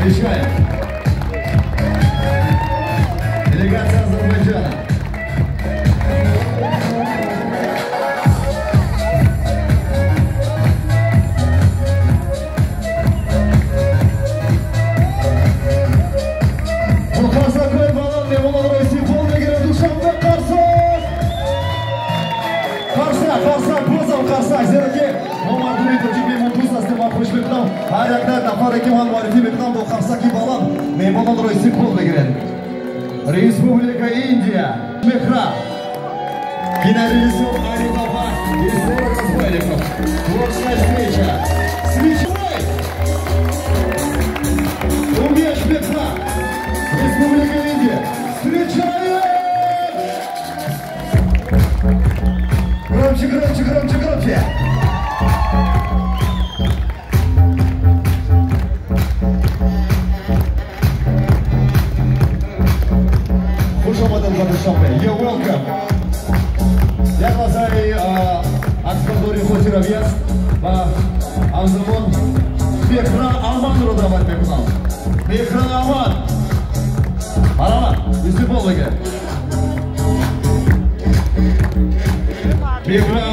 Встречаем. Делегация Азербайджана. Bu Karsak ve Balan Lemonan Reysi Polda giren Duşan'da Karsak. Karsak, Bozal Karsak. Zeraki Nomar Dumitov Cibli Mundus Astema Hoş Beklam. Hayraklar Nafar Ekiman Marifi Beklam Bu Karsak i Balan Lemonan Reysi Polda giren Республика Индия. Мехра. Кинорежиссер Али Баба и Сера Разбойников. Творческая встреча. Свечной! Умеешь Мехра. Республика Индия. Встречаем! Громче, громче, громче, громче. You're welcome. Я глазами Аксфордори Хотировец, Амзамон, Бехра Аман Рудамат Бехнам. Бехра Аман. Арамат, выступал Бехра